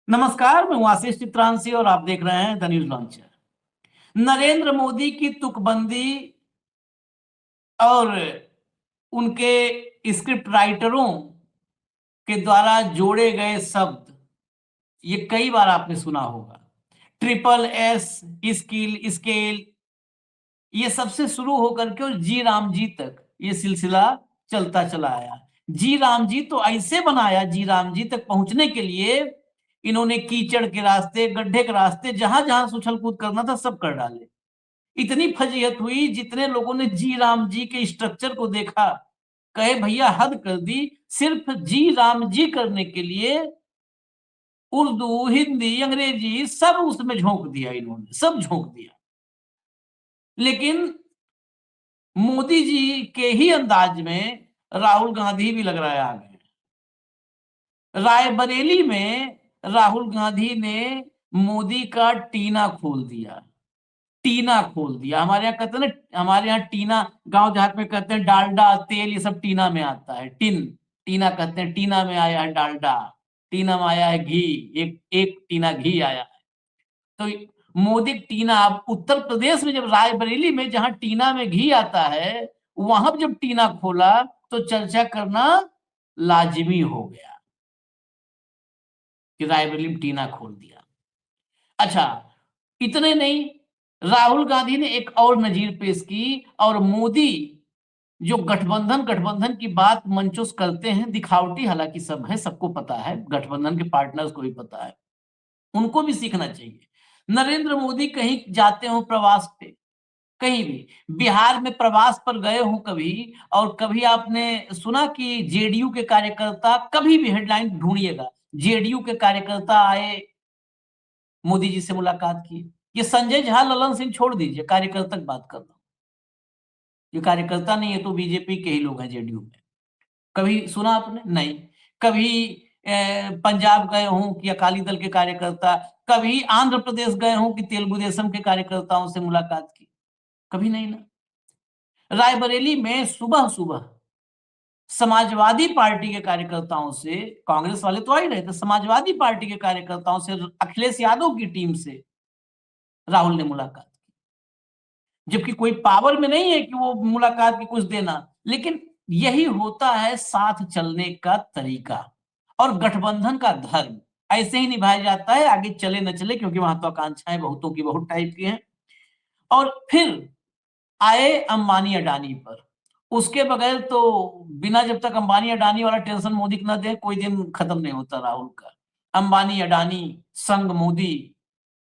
नमस्कार, मैं हूं आशीष चित्रांशी और आप देख रहे हैं the news launcher. Narendra Modi की तुकबंदी और उनके स्क्रिप्ट राइटरों के द्वारा जोड़े गए शब्द ये कई बार आपने सुना होगा। ट्रिपल एस, स्किल, स्केल, ये सबसे शुरू होकर के और जी राम जी तक ये सिलसिला चलता चला आया। जी राम जी तो ऐसे बनाया, जी राम जी तक पहुंचने के लिए इन्होंने कीचड़ के रास्ते, गड्ढे के रास्ते, जहां जहां उछल कूद करना था सब कर डाले। इतनी फजीहत हुई, जितने लोगों ने जी राम जी के स्ट्रक्चर को देखा, कहे भैया हद कर दी। सिर्फ जी राम जी करने के लिए उर्दू, हिंदी, अंग्रेजी सब उसमें झोंक दिया, इन्होंने सब झोंक दिया। लेकिन मोदी जी के ही अंदाज में राहुल गांधी भी लग रहा है आ गए। रायबरेली में राहुल गांधी ने मोदी का टीना खोल दिया। टीना खोल दिया, हमारे यहाँ कहते हैं ना, हमारे यहाँ टीना गांव देहात में कहते हैं डालडा तेल, ये सब टीना में आता है। टीना कहते हैं, टीना में आया है डालडा, टीना में आया है घी, एक एक टीना घी आया है। तो मोदी टीना, अब उत्तर प्रदेश में जब रायबरेली में जहां टीना में घी आता है, वहां जब टीना खोला तो चर्चा करना लाजिमी हो गया कि रायबरेली में टीना खोल दिया। अच्छा, इतने नहीं, राहुल गांधी ने एक और नजीर पेश की। और मोदी जो गठबंधन गठबंधन की बात मंचोस करते हैं, दिखावटी हालांकि सब है, सबको पता है, गठबंधन के पार्टनर्स को भी पता है, उनको भी सीखना चाहिए। नरेंद्र मोदी कहीं जाते हो प्रवास पे, कहीं भी बिहार में प्रवास पर गए हो कभी, और कभी आपने सुना कि जेडीयू के कार्यकर्ता, कभी भी हेडलाइन ढूंढिएगा, जेडीयू के कार्यकर्ता आए मोदी जी से मुलाकात की। ये संजय झा, ललन सिंह छोड़ दीजिए, कार्यकर्ता की बात कर रहा हूं। ये कार्यकर्ता नहीं है तो बीजेपी के ही लोग हैं जेडीयू में। कभी सुना आपने? नहीं। कभी पंजाब गए हों कि अकाली दल के कार्यकर्ता, कभी आंध्र प्रदेश गए हों कि तेलुगु देशम के कार्यकर्ताओं से मुलाकात की? कभी नहीं ना। रायबरेली में सुबह सुबह समाजवादी पार्टी के कार्यकर्ताओं से, कांग्रेस वाले तो आ ही रहे थे, समाजवादी पार्टी के कार्यकर्ताओं से, अखिलेश यादव की टीम से राहुल ने मुलाकात की। जबकि कोई पावर में नहीं है कि वो मुलाकात की कुछ देना, लेकिन यही होता है साथ चलने का तरीका और गठबंधन का धर्म। ऐसे ही निभाया जाता है, आगे चले न चले, क्योंकि महत्वाकांक्षाएं बहुतों की बहुत टाइप की हैं। और फिर आए अंबानी अडानी पर। उसके बगैर तो, बिना जब तक अंबानी अडानी वाला टेंशन मोदी को न दे, कोई दिन खत्म नहीं होता राहुल का। अंबानी अडानी संग मोदी,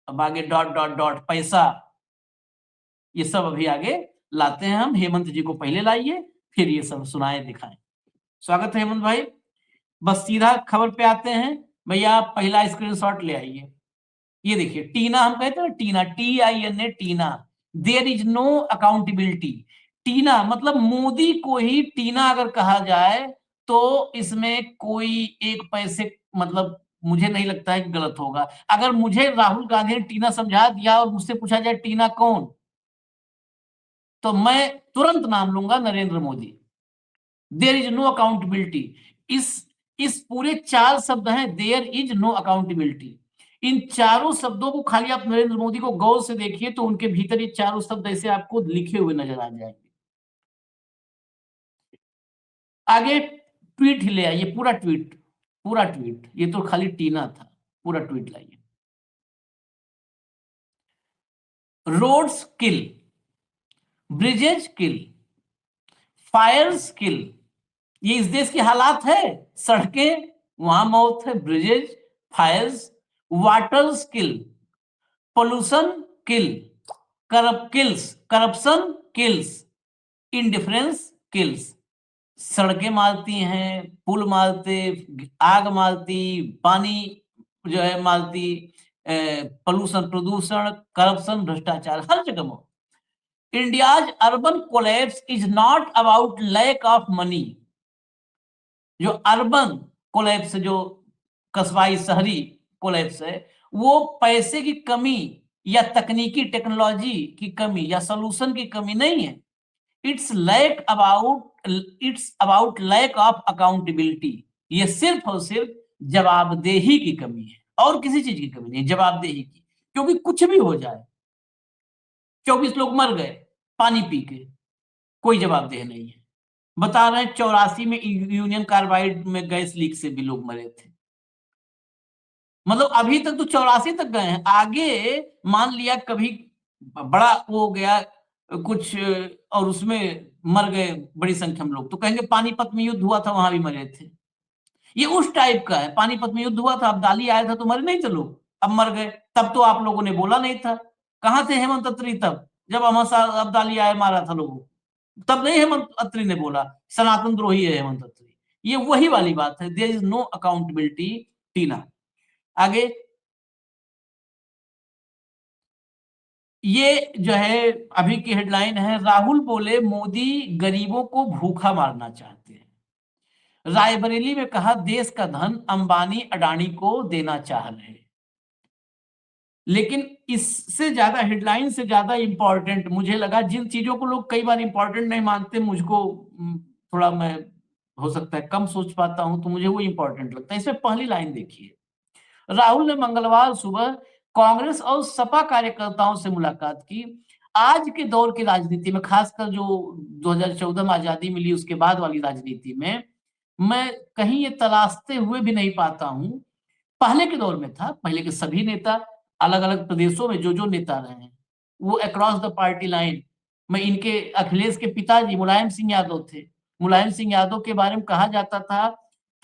अब आगे डॉट डॉट डॉट पैसा, ये सब अभी आगे लाते हैं हम। हेमंत जी को पहले लाइए, फिर ये सब सुनाए दिखाएं। स्वागत है हेमंत भाई। बस सीधा खबर पे आते हैं। भैया आप पहला स्क्रीनशॉट ले आइए। ये देखिए, टीना हम कहते हैं ना, TINA, TINA, TINA. There is no accountability. TINA मतलब मोदी को ही टीना अगर कहा जाए तो इसमें कोई एक पैसे, मतलब मुझे नहीं लगता है कि गलत होगा। अगर मुझे राहुल गांधी ने टीना समझा दिया और मुझसे पूछा जाए टीना कौन, तो मैं तुरंत नाम लूंगा Narendra Modi. There is no accountability. इस इस पूरे 4 शब्द हैं, देयर इज नो अकाउंटेबिलिटी। इन चारों शब्दों को खाली आप नरेंद्र मोदी को गौर से देखिए तो उनके भीतर ये चारों शब्द ऐसे आपको लिखे हुए नजर आ जाएंगे। आगे ट्वीट ही ले आइए, पूरा ट्वीट, पूरा ट्वीट, ये तो खाली टीना था, पूरा ट्वीट लाइए। रोड्स किल, ब्रिजेज किल, फायर्स किल। ये इस देश की हालात है। सड़कें, वहां मौत है, ब्रिजेज, फायर्स, वाटर्स किल, पोल्यूशन किल, करप्शन किल्स, इंडिफरेंस किल्स। सड़कें मारती हैं, पुल मारते, आग मारती, पानी जो है मारती, पोल्यूशन, प्रदूषण, करप्शन, भ्रष्टाचार हर जगह मौत। India's urban collapse is not about lack of money. जो अर्बन कोलैप्स, जो कस्बाई शहरी कोलैप्स है, वो पैसे की कमी या तकनीकी टेक्नोलॉजी की कमी या सॉल्यूशन की कमी नहीं है। It's about lack of accountability. ये सिर्फ और सिर्फ जवाबदेही की कमी है और किसी चीज की कमी नहीं, जवाबदेही की। क्योंकि कुछ भी हो जाए, 24 लोग मर गए पानी पी के, कोई जवाबदेही नहीं है। बता रहे हैं 84 में यूनियन कार्बाइड में गैस लीक से भी लोग मरे थे। मतलब अभी तक तो 84 तक गए हैं, आगे मान लिया कभी बड़ा वो हो गया कुछ और उसमें मर गए बड़ी संख्या में लोग, तो कहेंगे पानीपत में युद्ध हुआ था वहां भी मरे थे। ये उस टाइप का है। पानीपत में युद्ध हुआ था, अब्दाली आया था तो मरे नहीं थे लोग, अब मर गए। तब तो आप लोगों ने बोला नहीं था। कहां थे हेमंत अत्री तब, जब अब्दाली आया मारा था लोगों, तब नहीं हेमंत अत्री ने बोला सनातन द्रोही है हेमंत अत्री। ये वही वाली बात है, देयर इज नो अकाउंटेबिलिटी। टीना आगे, ये जो है अभी की हेडलाइन है, राहुल बोले मोदी गरीबों को भूखा मारना चाहते हैं। रायबरेली में कहा देश का धन अंबानी अडानी को देना चाह रहे। लेकिन इससे ज्यादा, हेडलाइन से ज्यादा इंपॉर्टेंट मुझे लगा, जिन चीजों को लोग कई बार इंपॉर्टेंट नहीं मानते, मुझको थोड़ा मैं हो सकता है कम सोच पाता हूं, तो मुझे वो इंपॉर्टेंट लगता है। इसमें पहली लाइन देखिए, राहुल ने मंगलवार सुबह कांग्रेस और सपा कार्यकर्ताओं से मुलाकात की। आज के दौर की राजनीति में, खासकर जो 2014 में आजादी मिली उसके बाद वाली राजनीति में, मैं कहीं ये तलाशते हुए भी नहीं पाता हूं। पहले के दौर में था, पहले के सभी नेता अलग अलग प्रदेशों में जो जो नेता रहे हैं वो अक्रॉस द पार्टी लाइन में, इनके अखिलेश के पिताजी मुलायम सिंह यादव थे। मुलायम सिंह यादव के बारे में कहा जाता था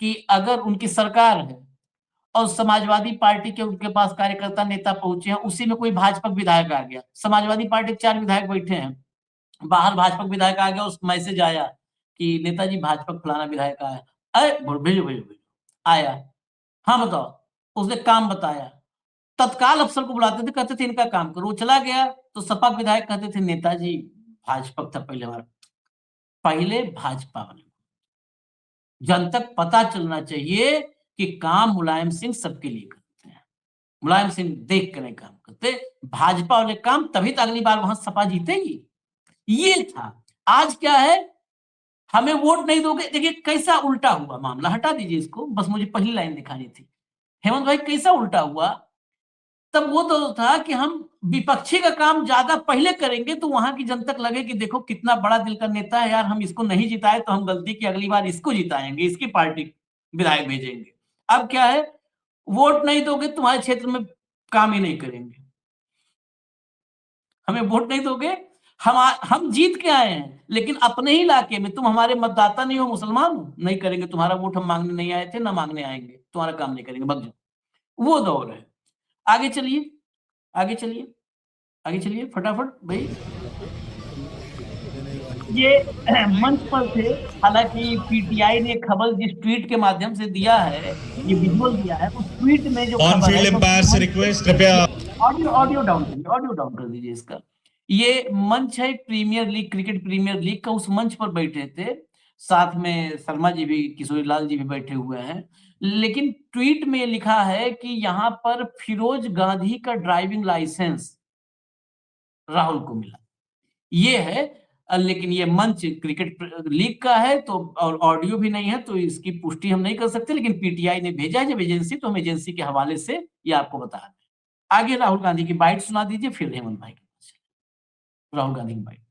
कि अगर उनकी सरकार है और समाजवादी पार्टी के उनके पास कार्यकर्ता नेता पहुंचे हैं, उसी में कोई भाजपा विधायक आ गया, समाजवादी पार्टी के 4 विधायक बैठे हैं, बाहर भाजपा विधायक आ गया, उस मैसेज आया कि नेताजी भाजपा फलाना विधायक आया, अरे भेजो भेजो भेजो, आया, हाँ बताओ, उसने काम बताया, तत्काल अफसर को बुलाते थे, कहते थे इनका काम करो। वो चला गया तो सपा विधायक कहते थे नेताजी भाजपा था पहले हमारा, पहले भाजपा वाले। जन तक पता चलना चाहिए कि काम मुलायम सिंह सबके लिए करते हैं, मुलायम सिंह देख कर नहीं काम करते, भाजपा वाले काम, तभी तो अगली बार वहां सपा जीतेगी। ये था। आज क्या है, हमें वोट नहीं दोगे। देखिए कैसा उल्टा हुआ मामला, हटा दीजिए इसको, बस मुझे पहली लाइन दिखानी थी। हेमंत भाई कैसा उल्टा हुआ, तब वो तो था कि हम विपक्षी का काम ज्यादा पहले करेंगे तो वहां की जनता लगे कि देखो कितना बड़ा दिल का नेता है यार, हम इसको नहीं जिताए तो हम गलती की अगली बार इसको जिताएंगे, इसकी पार्टी विधायक भेजेंगे। अब क्या है, वोट नहीं दोगे तुम्हारे क्षेत्र में काम ही नहीं करेंगे, हमें वोट नहीं दोगे, हम जीत के आए हैं लेकिन अपने ही इलाके में तुम हमारे मतदाता नहीं हो, मुसलमान हो, नहीं करेंगे, तुम्हारा वोट हम मांगने नहीं आए थे, ना मांगने आएंगे, तुम्हारा काम नहीं करेंगे, भग जाओ। वो दौर है। आगे चलिए, आगे चलिए, आगे चलिए फटाफट भाई। ये मंच पर थे, हालांकि पीटीआई ने खबर जिस ट्वीट के माध्यम से दिया है, ये विजुअल दिया है, उस ट्वीट में जो ऑन फील्ड एम्पायर से रिक्वेस्ट, कृपया ऑडियो डाउन करिए, ऑडियो डाउन कर दीजिए इसका। ये मंच है premier league, cricket premier league का, उस मंच पर बैठे थे, साथ में शर्मा जी भी, किशोरी लाल जी भी बैठे हुए हैं। लेकिन ट्वीट में लिखा है कि यहाँ पर फिरोज गांधी का ड्राइविंग लाइसेंस राहुल को मिला, ये है। लेकिन ये मंच क्रिकेट लीग का है तो, और ऑडियो भी नहीं है तो इसकी पुष्टि हम नहीं कर सकते, लेकिन पीटीआई ने भेजा है जब एजेंसी, तो हम एजेंसी के हवाले से ये आपको बता रहे हैं। आगे राहुल गांधी की बाइट सुना दीजिए, फिर हेमंत भाई की राहुल गांधी की बाइट।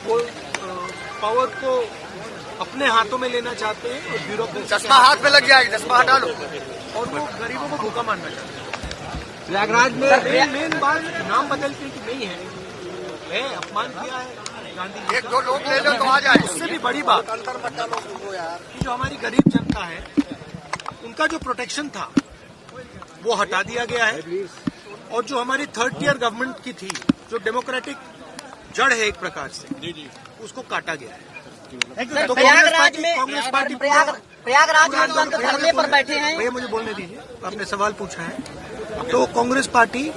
वो पावर को अपने हाथों में लेना चाहते हैं और ब्यूरोक्रेसी, चश्मा हाथ में लग जाएगा, चश्मा हटा लो, और वो गरीबों को भूखा मारना चाहते हैं। प्रयागराज में मेन बात नाम बदलते कि नहीं है, अपमान किया है गांधी जी, एक दो लोग ले लो तो आ जाए। उससे भी बड़ी बात कि जो हमारी गरीब जनता है उनका जो प्रोटेक्शन था वो हटा दिया गया है, और जो हमारी 3rd tier गवर्नमेंट की थी, जो डेमोक्रेटिक जड़ है एक प्रकार से, उसको काटा गया है। तो प्रयागराज में कांग्रेस पार्टी प्रयागराज में धरने पर बैठे हैं। भैया मुझे बोलने दीजिए, आपने सवाल पूछा है। तो कांग्रेस पार्टी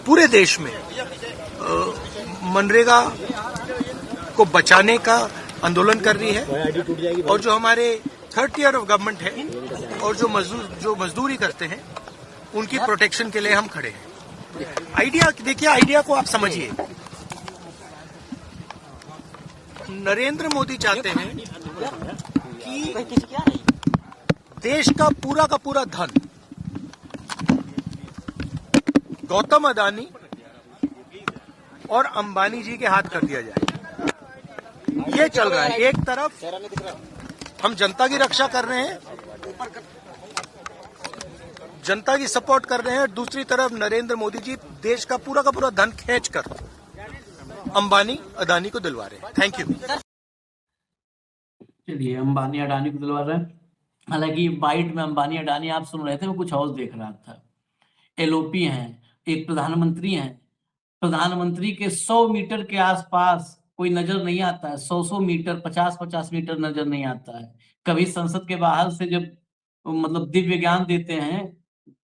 पूरे देश में मनरेगा को बचाने का आंदोलन कर रही है, और जो हमारे 3rd tier ऑफ गवर्नमेंट है और जो मजदूरी करते हैं उनकी प्रोटेक्शन के लिए हम खड़े हैं। आइडिया देखिए, आइडिया को आप समझिए। नरेंद्र मोदी चाहते हैं कि देश का पूरा धन गौतम अदानी और अंबानी जी के हाथ कर दिया जाए। ये चल रहा है। एक तरफ हम जनता की रक्षा कर रहे हैं, जनता की सपोर्ट कर रहे हैं, दूसरी तरफ नरेंद्र मोदी जी देश का पूरा धन खींचकर अंबानी अदानी को दिलवा रहे हैं। Thank you. चलिए, अंबानी अडानी को दिलवा रहे हैं। हालांकि बाइट में अंबानी अडानी आप सुन रहे थे, मैं कुछ और देख रहा था। एलओपी हैं, एक प्रधानमंत्री हैं, प्रधानमंत्री के 100 मीटर के आसपास कोई नजर नहीं आता है। 100 मीटर, 50 मीटर नजर नहीं आता है। कभी संसद के बाहर से जब मतलब दिव्य ज्ञान देते हैं,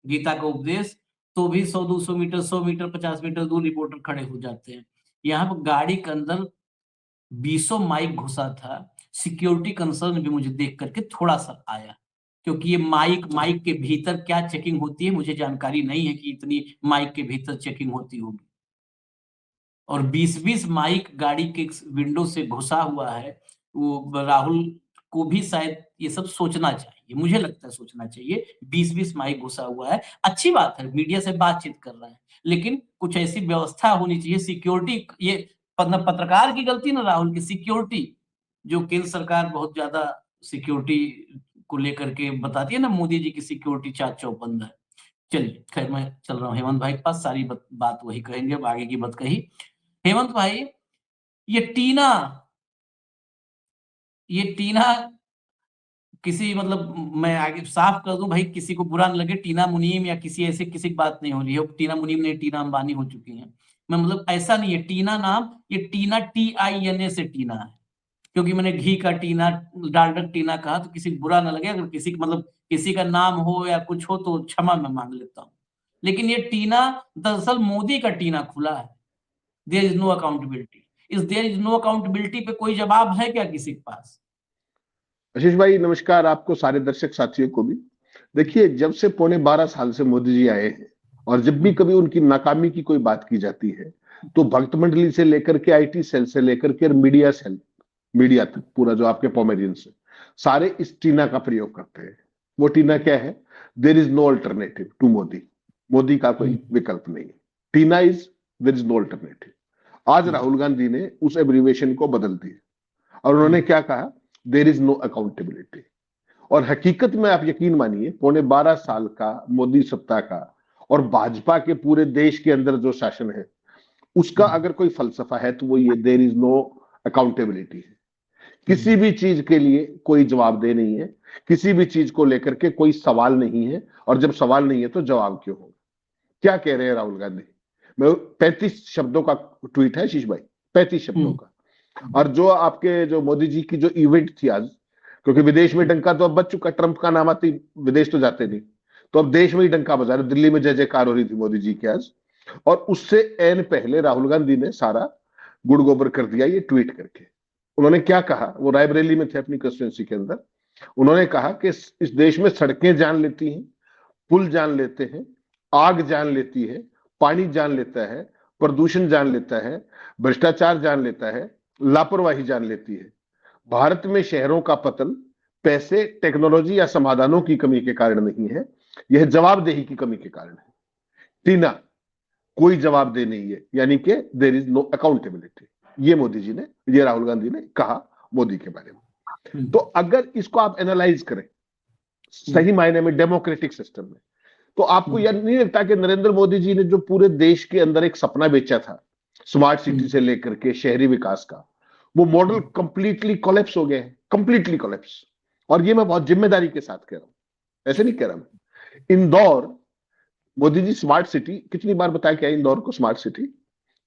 गीता का उपदेश, तो भी 100-200 मीटर, 100 मीटर, 50 मीटर दूर रिपोर्टर खड़े हो जाते हैं। यहाँ पर गाड़ी के अंदर 20 माइक घुसा था। सिक्योरिटी कंसर्न भी मुझे देख करके थोड़ा सा आया, क्योंकि ये माइक के भीतर क्या चेकिंग होती है मुझे जानकारी नहीं है कि इतनी माइक के भीतर चेकिंग होती होगी। और 20-20 माइक गाड़ी के विंडो से घुसा हुआ है। वो राहुल को भी शायद ये सब सोचना चाहिए, मुझे लगता है सोचना चाहिए। 20-20 माइक घुसा हुआ है, अच्छी बात है, मीडिया से बातचीत कर रहा है, लेकिन कुछ ऐसी व्यवस्था होनी चाहिए। सिक्योरिटी, ये पत्रकार की गलती ना, राहुल की सिक्योरिटी, जो केंद्र सरकार बहुत ज्यादा सिक्योरिटी को लेकर के बताती है ना, मोदी जी की सिक्योरिटी चार चौबंद है। चलिए, खैर मैं चल रहा हूँ हेमंत भाई के पास, सारी बात वही कहेंगे, अब आगे की बात कही। हेमंत भाई, ये टीना किसी, मतलब मैं आगे साफ कर दूं भाई, किसी को बुरा न लगे, टीना मुनीम या किसी ऐसे किसी की बात नहीं हो रही है। टीना मुनीम नहीं, टीना अंबानी हो चुकी है। मैं मतलब ऐसा नहीं है टीना नाम, ये टीना TINA से टीना है, क्योंकि मैंने घी का टीना, डालडा टीना कहा, तो किसी को बुरा ना लगे। अगर किसी मतलब किसी का नाम हो या कुछ हो तो क्षमा मैं मांग लेता हूँ, लेकिन ये टीना दरअसल मोदी का टीना खुला है। There is no accountability. There is no accountability पे कोई जवाब है क्या किसी के पास? आशीष भाई नमस्कार, आपको, सारे दर्शक साथियों को भी। देखिए, जब से 12.25 साल से मोदी जी आए हैं, और जब भी कभी उनकी नाकामी की कोई बात की जाती है, तो भक्त मंडली से लेकर के IT सेल से लेकर के मीडिया तक, पूरा जो आपके पोमेरियन से, सारे इस टीना का प्रयोग करते हैं। वो टीना क्या है? There is no alternative to Modi का कोई विकल्प नहीं है। TINA is there is no alternative. आज राहुल गांधी ने उस एब्रीवेशन को बदल दिया और उन्होंने क्या कहा? There is no accountability. और हकीकत में आप यकीन मानिए, 12.25 साल का मोदी सत्ता का और भाजपा के पूरे देश के अंदर जो शासन है, उसका अगर कोई फलसफा है तो वो ये, देयर इज नो अकाउंटेबिलिटी है। किसी भी चीज के लिए कोई जवाबदेह नहीं है, किसी भी चीज को लेकर के कोई सवाल नहीं है, और जब सवाल नहीं है तो जवाब क्यों होगा? क्या कह रहे हैं राहुल गांधी? मैं 35 शब्दों का ट्वीट है आशीष भाई, 35 शब्दों का। और जो आपके जो मोदी जी की जो इवेंट थी आज, क्योंकि विदेश में डंका तो अब बज चुका, ट्रंप का नाम आती विदेश तो जाते नहीं, तो अब देश में ही डंका बजा रहे। दिल्ली में जय जयकार हो रही थी मोदी जी की आज, और उससे एन पहले राहुल गांधी ने सारा गुड़ गोबर कर दिया ये ट्वीट करके। उन्होंने क्या कहा? वो रायबरेली में थे अपनी कंस्टिट्यूंसी के अंदर। उन्होंने कहा कि इस देश में सड़कें जान लेती हैं, पुल जान लेते हैं, आग जान लेती है, पानी जान लेता है, प्रदूषण जान लेता है, भ्रष्टाचार जान लेता है, लापरवाही जान लेती है। भारत में शहरों का पतन पैसे, टेक्नोलॉजी या समाधानों की कमी के कारण नहीं है, यह जवाबदेही की कमी के कारण है। टीना, कोई जवाबदेह नहीं है, यानी कि देयर इज नो अकाउंटेबिलिटी। ये मोदी जी ने, ये राहुल गांधी ने कहा मोदी के बारे में। तो अगर इसको आप एनालाइज करें सही मायने में डेमोक्रेटिक सिस्टम में, तो आपको यह नहीं लगता कि नरेंद्र मोदी जी ने जो पूरे देश के अंदर एक सपना बेचा था, स्मार्ट सिटी से लेकर के शहरी विकास का, वो मॉडल कंप्लीटली कोलैप्स हो गए हैं, कंप्लीटली कोलैप्स। और ये मैं बहुत जिम्मेदारी के साथ कह रहा हूं, ऐसे नहीं कह रहा मैं। इंदौर, मोदी जी स्मार्ट सिटी कितनी बार बताया क्या इंदौर को स्मार्ट सिटी,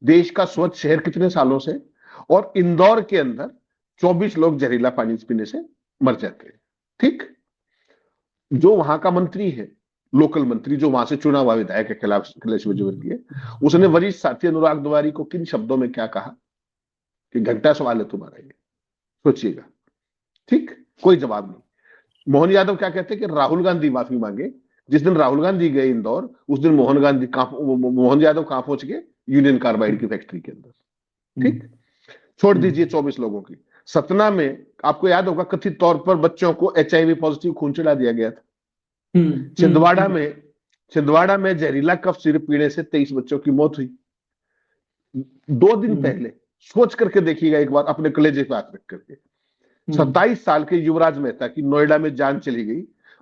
देश का स्वच्छ शहर कितने सालों से, और इंदौर के अंदर 24 लोग जहरीला पानी पीने से मर जाते हैं। ठीक, जो वहां का मंत्री है, लोकल मंत्री जो वहां से चुना हुआ विधायक है, कैलाश विजयवर्गीय, उसने वरिष्ठ साथी अनुराग तिवारी को किन शब्दों में क्या कहा कि घंटा सवाल है तुम्हारा, ये सोचिएगा। ठीक, कोई जवाब नहीं। मोहन यादव क्या कहते हैं कि राहुल गांधी माफी मांगे। जिस दिन राहुल गांधी गए इंदौर, उस दिन मोहन यादव कहां पहुंच गए? यूनियन कार्बाइड की फैक्ट्री के अंदर। ठीक, छोड़ दीजिए 24 लोगों की। सतना में आपको याद होगा कथित तौर पर बच्चों को HIV पॉजिटिव खून चढ़ा दिया गया था। छिंदवाड़ा में जहरीला कफ सिरप पीने से 23 बच्चों की मौत हुई। 2 दिन पहले सोच करके देखिएगा एक बार, अपने कलेजे पे हाथ रख करके, 27 साल के युवराज मेहता की नोएडा में जान चली गई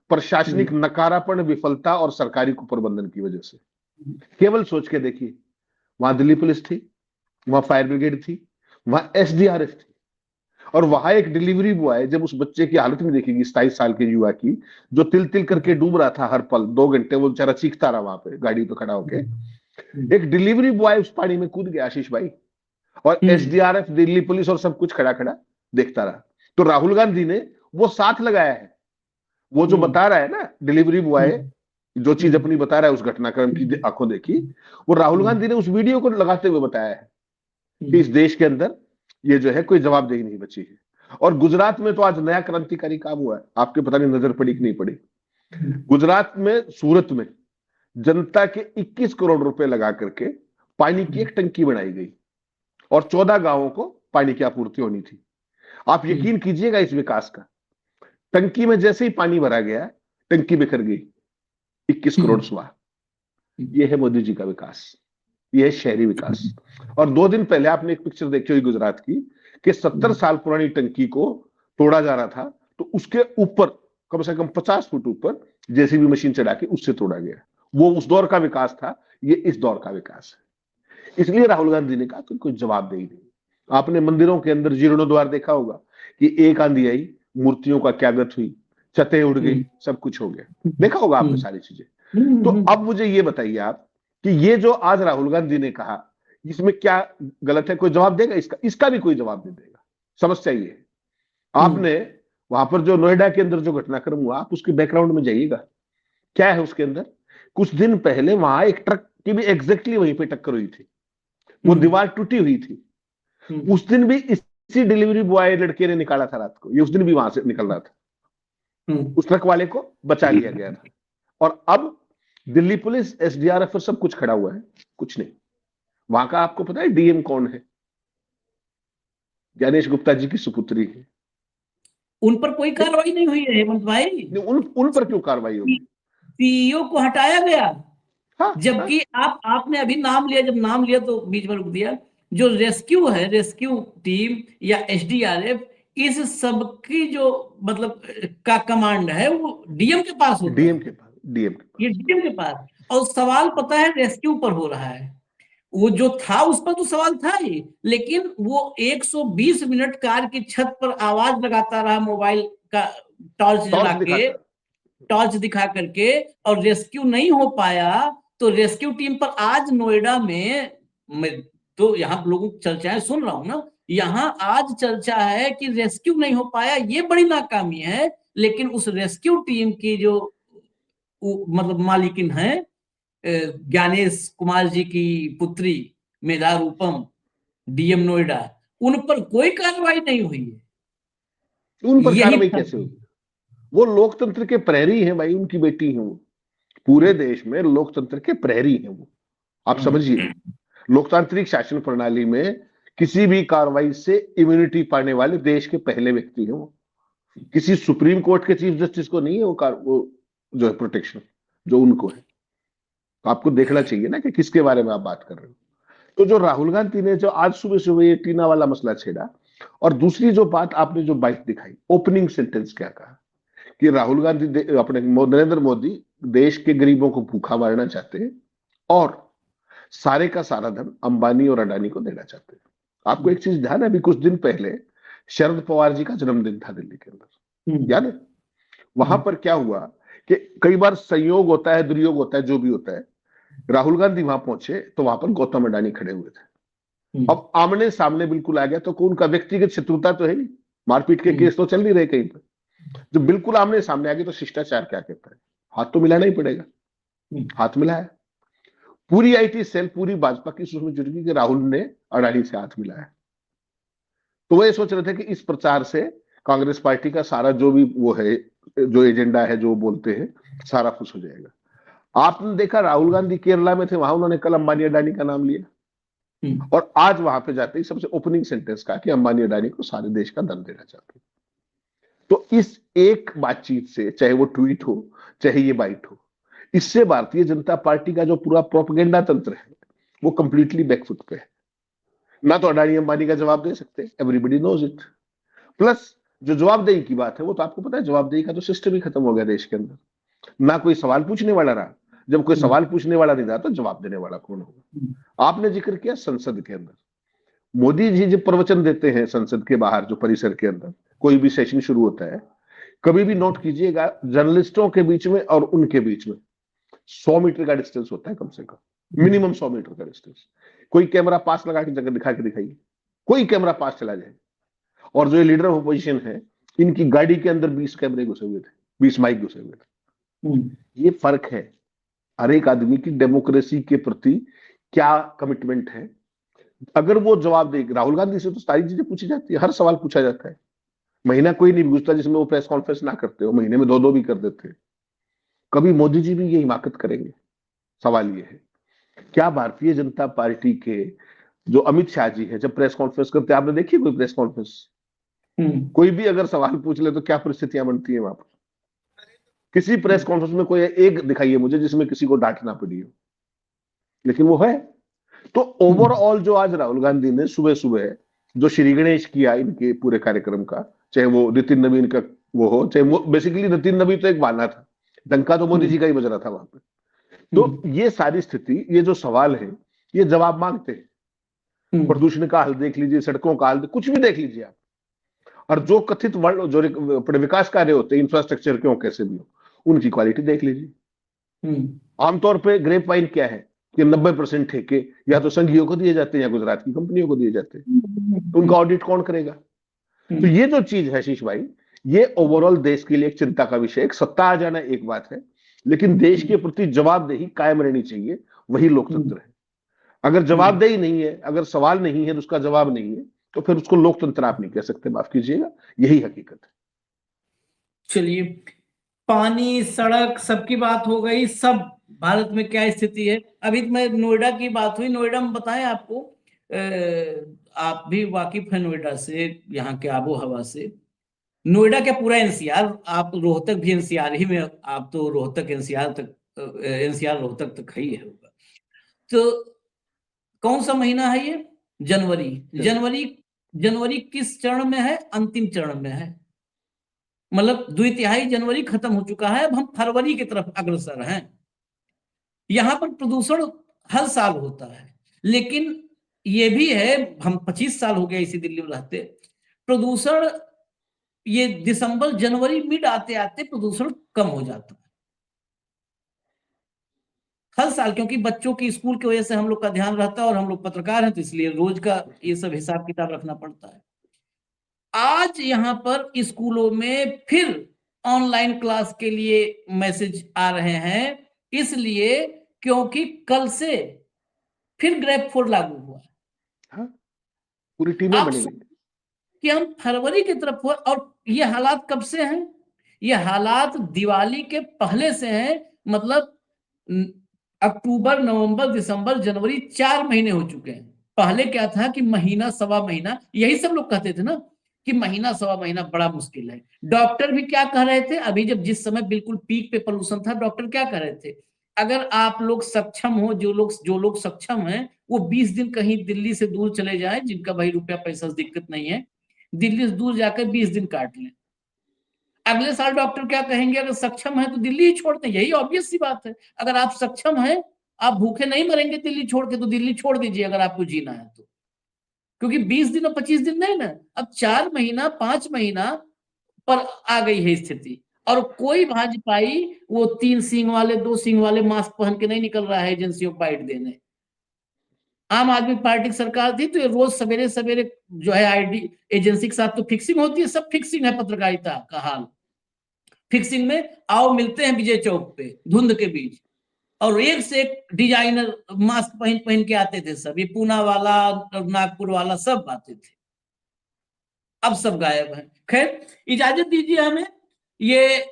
प्रशासनिक नकारापन, विफलता और सरकारी कुप्रबंधन की वजह से। केवल सोच के देखिए, वहां दिल्ली पुलिस थी, वहां फायर ब्रिगेड थी, वहां SDRF थी, और वहां एक डिलीवरी बॉय जब उस बच्चे की हालत में देखेगी 27 साल के युवा की, जो तिल तिल करके डूब रहा था हर पल, 2 घंटे वो बेचारा चीखता रहा वहां पे गाड़ी पे खड़ा होके, एक डिलीवरी बॉय उस पानी में कूद गया आशीष भाई, और SDRF, दिल्ली पुलिस और सब कुछ खड़ा खड़ा देखता रहा। तो राहुल गांधी ने वो साथ लगाया है, वो जो बता रहा है ना डिलीवरी बॉय, जो चीज अपनी बता रहा है उस घटनाक्रम की आंखों देखी, वो राहुल गांधी ने उस वीडियो को लगाते हुए बताया है कि इस देश के अंदर ये जो है कोई जवाबदेही नहीं बची है। और गुजरात में तो आज नया क्रांतिकारी काम हुआ है, आपके पता नहीं नजर पड़ी कि नहीं पड़ी। गुजरात में सूरत में जनता के 21 करोड़ रुपए लगा करके पानी की एक टंकी बनाई गई और 14 गांवों को पानी की आपूर्ति होनी थी। आप यकीन कीजिएगा इस विकास का, टंकी में जैसे ही पानी भरा गया टंकी बिखर गई, 21 करोड़ स्वाह। यह है मोदी जी का विकास, यह है शहरी विकास। और 2 दिन पहले आपने एक पिक्चर देखी हुई गुजरात की कि 70 साल पुरानी टंकी को तोड़ा जा रहा था, तो उसके ऊपर कम से कम 50 फुट ऊपर JCB मशीन चढ़ा के उससे तोड़ा गया। वो उस दौर का विकास था, ये इस दौर का विकास है। इसलिए राहुल गांधी ने कहा कि कोई जवाबदेही नहीं। आपने मंदिरों के अंदर जीर्णोद्वार देखा होगा कि एक आंधी आई, मूर्तियों का क्या गत हुई, छतें उड़ गई, सब कुछ हो गया, देखा होगा आपने सारी चीजें। तो अब मुझे ये बताइए आप कि ये जो आज राहुल गांधी ने कहा, इसमें क्या गलत है? कोई जवाब देगा इसका? इसका भी कोई जवाब नहीं देगा। समस्या ये है, आपने वहां पर जो नोएडा के अंदर जो घटनाक्रम हुआ, आप उसके बैकग्राउंड में जाइएगा, क्या है उसके अंदर। कुछ दिन पहले वहां एक ट्रक की भी एग्जैक्टली वहीं पे टक्कर हुई थी, वो दीवार टूटी हुई थी। उस दिन भी इसी डिलीवरी बॉय लड़के ने निकाला था रात को, ये उस दिन भी वहां से निकल रहा था, उस ट्रक वाले को बचा लिया गया था। और अब दिल्ली पुलिस, SDRF सब कुछ खड़ा हुआ है, कुछ नहीं। वहां का आपको पता है DM कौन है? ज्ञानेश गुप्ता जी की सुपुत्री है। उन पर कोई कार्रवाई नहीं हुई है हेमंत भाई। उन पर क्यों कार्रवाई होगी? CEO को हटाया गया। हाँ, जबकि आपने अभी नाम लिया, जब नाम लिया तो बीच में रुक दिया। जो रेस्क्यू है, रेस्क्यू टीम या SDRF, इस सब की जो मतलब का कमांड है वो DM के पास होता है। DM के पास, ये DM के पास। और सवाल पता है रेस्क्यू पर हो रहा है, वो जो था उस पर तो सवाल था ही, लेकिन वो 120 मिनट कार की छत पर आवाज लगाता रहा, मोबाइल का टॉर्च जला के, टॉर्च दिखा करके, और रेस्क्यू नहीं हो पाया। तो रेस्क्यू टीम पर आज नोएडा में, मैं तो यहाँ लोगों की चर्चाएं सुन रहा हूं ना, यहाँ आज चर्चा है कि रेस्क्यू नहीं हो पाया, ये बड़ी नाकामी है। लेकिन उस रेस्क्यू टीम की जो मतलब मालिकिन है, ज्ञानेश कुमार जी की पुत्री मेधा रूपम, DM नोएडा, उन पर कोई कार्रवाई नहीं हुई है। उन पर कार्रवाई कैसे होगी? वो लोकतंत्र के प्रहरी हैं भाई, उनकी बेटी हैं वो, पूरे देश में लोकतंत्र के प्रहरी हैं वो। आप समझिए, लोकतांत्रिक शासन प्रणाली में किसी भी कार्रवाई से इम्यूनिटी पाने वाले देश के पहले व्यक्ति हैं वो। किसी सुप्रीम कोर्ट के चीफ जस्टिस को नहीं है वो जो है प्रोटेक्शन, जो उनको है। तो आपको देखना चाहिए ना कि किसके बारे में आप बात कर रहे हो। तो जो राहुल गांधी ने जो आज सुबह सुबह ये टीना वाला मसला छेड़ा, और दूसरी जो बात आपने जो बाइट दिखाई, ओपनिंग सेंटेंस क्या कहा कि राहुल गांधी अपने नरेंद्र मोदी देश के गरीबों को भूखा मारना चाहते हैं और सारे का सारा धन अंबानी और अडानी को देना चाहते हैं। आपको एक चीज ध्यान है, अभी कुछ दिन पहले शरद पवार जी का जन्मदिन था दिल्ली के अंदर, याद है? वहां पर क्या हुआ कि कई बार संयोग होता है, दुर्योग होता है, जो भी होता है। राहुल गांधी वहां पहुंचे तो वहां पर गौतम अडानी खड़े हुए थे। अब आमने सामने बिल्कुल आ गया, तो उनका व्यक्तिगत शत्रुता तो है नहीं, मारपीट के केस तो चल नहीं रहे कहीं पर। जब बिल्कुल आमने सामने आ गए तो शिष्टाचार क्या कहता है? हाथ तो मिलाना ही पड़ेगा। हाथ मिलाया, पूरी IT सेल, पूरी भाजपा की उसमें जुट गई कि राहुल ने अडानी से हाथ मिलाया। तो वो ये सोच रहे थे कि इस प्रचार से कांग्रेस पार्टी का सारा जो भी वो है, जो एजेंडा है, जो बोलते हैं, सारा खुश हो जाएगा। आपने देखा राहुल गांधी केरला में थे, वहां उन्होंने कल अंबानी अडानी का नाम लिया। और आज वहां पे जाते ही सबसे ओपनिंग सेंटेंस कहा कि अंबानी अडानी को सारे देश का धन देना चाहते हैं। तो इस एक बातचीत से, चाहे वो ट्वीट हो चाहे ये बाइट हो, इससे भारतीय जनता पार्टी का जो पूरा प्रोपेगेंडा तंत्र है वो कंप्लीटली बैकफुट पे है। ना तो अडानी अंबानी का जवाब दे सकते, एवरीबडी नोज इट। प्लस जो जवाबदेही की बात है वो तो आपको पता है, जवाबदेही का तो सिस्टम ही खत्म हो गया देश के अंदर। ना कोई सवाल पूछने वाला रहा। जब कोई सवाल पूछने वाला नहीं रहा तो जवाब देने वाला कौन होगा? आपने जिक्र किया संसद के अंदर, मोदी जी जब प्रवचन देते हैं संसद के बाहर, जो परिसर के अंदर कोई भी सेशन शुरू होता है, कभी भी नोट कीजिएगा, जर्नलिस्टों के बीच में और उनके बीच में 100 मीटर का डिस्टेंस होता है, कम से कम मिनिमम 100 मीटर का डिस्टेंस। कोई कैमरा पास लगा के जगह दिखा के दिखाइए, कोई कैमरा पास चला जाए। और जो ये लीडर ऑफ अपोजिशन है, इनकी गाड़ी के अंदर 20 कैमरे घुसे हुए थे, 20 माइक घुसे हुए थे। ये फर्क है हर एक आदमी की डेमोक्रेसी के प्रति क्या कमिटमेंट है। अगर वो जवाब दे, राहुल गांधी से तो सारी चीजें पूछी जाती है, हर सवाल पूछा जाता है। महीना कोई नहीं पूछता जिसमें वो प्रेस कॉन्फ्रेंस ना करते हो, महीने में 2-2 भी कर देते हैं। कभी मोदी जी भी ये हिमाकत करेंगे? सवाल ये है। क्या भारतीय जनता पार्टी के जो अमित शाह जी है जब प्रेस कॉन्फ्रेंस करते हैं, आपने देखी कोई प्रेस कॉन्फ्रेंस? कोई भी अगर सवाल पूछ ले तो क्या परिस्थितियां बनती है वहां पर? किसी प्रेस कॉन्फ्रेंस में कोई एक दिखाइए मुझे जिसमें किसी को डांटना पड़ी हो, लेकिन वो है। तो ओवरऑल जो आज राहुल गांधी ने सुबह सुबह जो श्री गणेश किया इनके पूरे कार्यक्रम का, चाहे वो नितिन नवीन का वो हो, चाहे वो बेसिकली नितिन नवीन तो एक बहाना था, डंका तो मोदी जी का ही बज रहा था वहां पे। तो ये सारी स्थिति, ये जो सवाल है, ये जवाब मांगते हैं। प्रदूषण का हाल देख लीजिए, सड़कों का हाल, कुछ भी देख लीजिए आप। और जो कथित जो विकास कार्य होते हैं इंफ्रास्ट्रक्चर के हो कैसे भी हो, उनकी क्वालिटी देख लीजिए। आमतौर पे ग्रेप वाइन क्या है कि 90% ठेके या तो संघीयों को दिए जाते हैं या गुजरात की कंपनियों को दिए जाते हैं। तो उनका ऑडिट कौन करेगा? तो ये जो चीज है आशीष भाई, ये ओवरऑल देश के लिए एक चिंता का विषय है। सत्ता आ जाना एक बात है, लेकिन देश के प्रति जवाबदेही कायम रहनी चाहिए, वही लोकतंत्र है। अगर जवाबदेही नहीं है, अगर सवाल नहीं है तो उसका जवाब नहीं है, तो फिर उसको लोकतंत्र आप नहीं कह सकते, माफ कीजिएगा, यही हकीकत है। चलिए, पानी, सड़क, सबकी बात हो गई। सब भारत में क्या स्थिति है? अभी मैं नोएडा की बात हुई, नोएडा में बताएं आपको, आप भी वाकिफ हैं नोएडा से, यहाँ के आबो हवा से। नोएडा क्या पूरा एनसीआर, आप रोहतक भी एनसीआर ही में, आप तो रोहतक एनसीआर तक, एनसीआर रोहतक तक ही है होगा। तो कौन सा महीना है ये? जनवरी। जनवरी किस चरण में है? अंतिम चरण में है। मतलब 2/3 जनवरी खत्म हो चुका है, अब हम फरवरी की तरफ अग्रसर हैं। यहां पर प्रदूषण हर साल होता है, लेकिन ये भी है, हम 25 साल हो गया इसी दिल्ली में रहते, प्रदूषण ये दिसंबर जनवरी मिड आते आते प्रदूषण कम हो जाता है हर साल, क्योंकि बच्चों की स्कूल की वजह से हम लोग का ध्यान रहता है और हम लोग पत्रकार हैं, तो इसलिए रोज का ये सब हिसाब किताब रखना पड़ता है। आज यहाँ पर स्कूलों में फिर ऑनलाइन क्लास के लिए मैसेज आ रहे हैं, इसलिए क्योंकि कल से फिर ग्रेप 4 लागू हुआ। हाँ, पूरी टीमें बनी हुई कि हम फरवरी की तरफ हो, और ये हालात कब से हैं? ये हालात दिवाली के पहले से हैं। मतलब अक्टूबर, नवंबर, दिसंबर, जनवरी 4 महीने हो चुके हैं। पहले क्या था कि महीना, सवा महीना, यही सब लोग कहते थे ना कि महीना, सवा महीना बड़ा मुश्किल है। डॉक्टर भी क्या कह रहे थे? अभी जब जिस समय बिल्कुल पीक पे पोल्यूशन था, डॉक्टर क्या कह रहे थे? अगर आप लोग सक्षम हो, जो लोग सक्षम हैं, वो 20 दिन कहीं दिल्ली से दूर चले जाएं, जिनका भाई रुपया पैसा से दिक्कत नहीं है, दिल्ली से दूर जाकर 20 दिन काट लें। अगले साल डॉक्टर क्या कहेंगे? अगर सक्षम है तो दिल्ली ही छोड़ दें। यही ऑब्वियस सी बात है। अगर आप सक्षम हैं, आप भूखे नहीं मरेंगे दिल्ली छोड़ के, तो दिल्ली छोड़ दीजिए अगर आपको जीना है तो, क्योंकि 20 दिन और 25 दिन नहीं ना, अब 4 महीना, 5 महीना पर आ गई है स्थिति। और कोई भाजपाई वो 3 सींग वाले, 2 सींग वाले मास्क पहन के नहीं निकल रहा है एजेंसियों को बाइट देने। आम आदमी पार्टी की सरकार थी तो ये रोज सवेरे सवेरे जो है आईडी एजेंसी के साथ तो फिक्सिंग होती है, सब फिक्सिंग है पत्रकारिता का हाल। फिक्सिंग में आओ मिलते हैं विजय चौक पे धुंध के बीच, और एक से एक डिजाइनर मास्क पहन के आते थे सब, ये पूना वाला, नागपुर वाला सब आते थे। अब सब गायब है। खैर, इजाजत दीजिए हमें, ये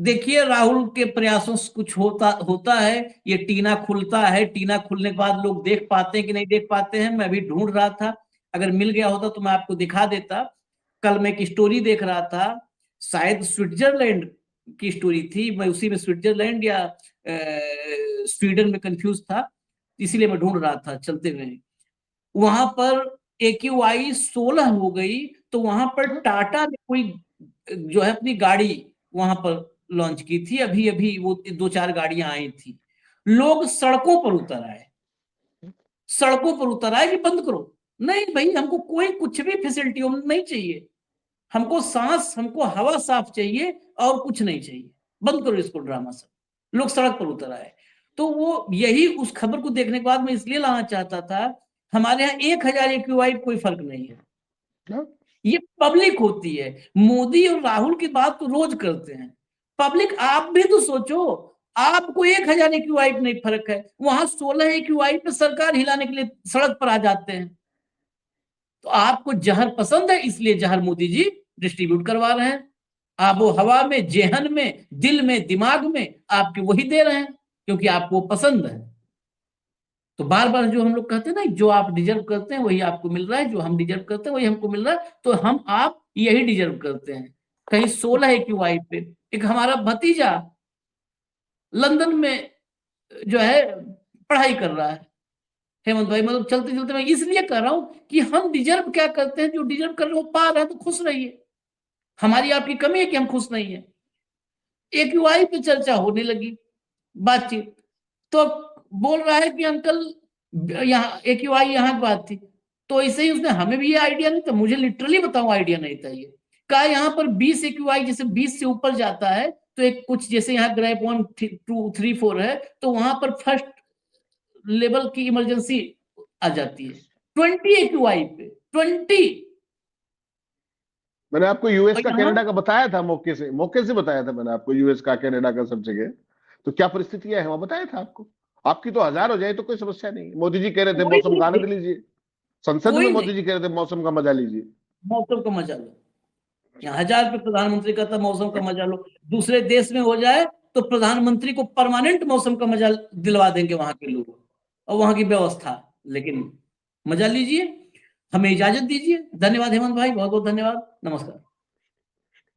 देखिए राहुल के प्रयासों से कुछ होता है। ये टीना खुलता है, टीना खुलने के बाद लोग देख पाते हैं कि नहीं देख पाते हैं, मैं भी ढूंढ रहा था। अगर मिल गया होता तो मैं आपको दिखा देता। कल मैं एक स्टोरी देख रहा था, शायद स्विट्जरलैंड की स्टोरी थी, मैं उसी में स्विट्जरलैंड या स्वीडन में कंफ्यूज था, इसीलिए मैं ढूंढ रहा था चलते हुए। वहां पर AQI 16 हो गई, तो वहां पर टाटा ने कोई जो है अपनी गाड़ी वहां पर लॉन्च की थी, अभी अभी वो 2-4 गाड़ियां आई थी। लोग सड़कों पर उतर आए, सड़कों पर उतर आए कि बंद करो। नहीं भाई, हमको कोई कुछ भी फैसिलिटी नहीं चाहिए, हमको सांस, हमको हवा साफ चाहिए और कुछ नहीं चाहिए, बंद करो इसको ड्रामा सब। लोग सड़क पर उतर आए। तो वो यही उस खबर को देखने के बाद मैं इसलिए लाना चाहता था, हमारे यहाँ 1000 AQI कोई फर्क नहीं है, ये पब्लिक होती है। मोदी और राहुल की बात तो रोज करते हैं, पब्लिक आप भी तो सोचो, आपको 1000 AQI नहीं फर्क है, वहां 16 AQI पे सरकार हिलाने के लिए सड़क पर आ जाते हैं। तो आपको जहर पसंद है, इसलिए जहर मोदी जी डिस्ट्रीब्यूट करवा रहे हैं, आबो हवा में, जेहन में, दिल में, दिमाग में आपके वही दे रहे हैं, क्योंकि आपको पसंद है। तो बार बार जो हम लोग कहते हैं ना, जो आप डिजर्व करते हैं वही आपको मिल रहा है, जो हम डिजर्व करते हैं वही हमको मिल रहा है, तो हम आप यही डिजर्व करते हैं। कहीं 16 AQI पे एक हमारा भतीजा लंदन में जो है पढ़ाई कर रहा है, हेमंत भाई, मतलब चलते चलते मैं इसलिए कह रहा हूं कि हम डिजर्व क्या करते हैं, जो डिजर्व कर रहे हो पा रहे हैं तो खुश रहिए। हमारी आपकी कमी है कि हम खुश नहीं है। AQI पे चर्चा होने लगी, बातचीत, तो बोल रहा है कि अंकल यहाँ AQI यहाँ की बात थी, तो ऐसे ही उसने, हमें भी ये आइडिया नहीं था, मुझे लिटरली बताऊं आइडिया नहीं था ये। कहा यहाँ पर 20 AQI, जैसे 20 से ऊपर जाता है तो एक कुछ, जैसे यहाँ ग्रेप 1 2 3 4 है, तो वहां पर फर्स्ट लेवल की इमरजेंसी आ जाती है 20 AQI पे, 20। मैंने आपको यूएस और का यहाँ कनाडा का बताया था, मौके से बताया था मैंने आपको, यूएस का कनाडा का सब जगह तो क्या परिस्थितियां है वहां बताया था आपको। आपकी तो 1000 हो जाए तो कोई समस्या नहीं। मोदी जी कह रहे थे कोई मौसम का आनंद नहीं, लीजिए, संसद में कोई मोदी नहीं, जी कह रहे थे मौसम का मजा लीजिए। मौसम का मजा लो। यहाँ 1000 पे प्रधानमंत्री कहता मौसम का मजा लो, दूसरे देश में हो जाए तो प्रधानमंत्री को परमानेंट मौसम का मजा दिलवा देंगे वहां के लोग और वहां की व्यवस्था। लेकिन मजा लीजिए, हमें इजाजत दीजिए। धन्यवाद हेमंत भाई, बहुत बहुत धन्यवाद, नमस्कार।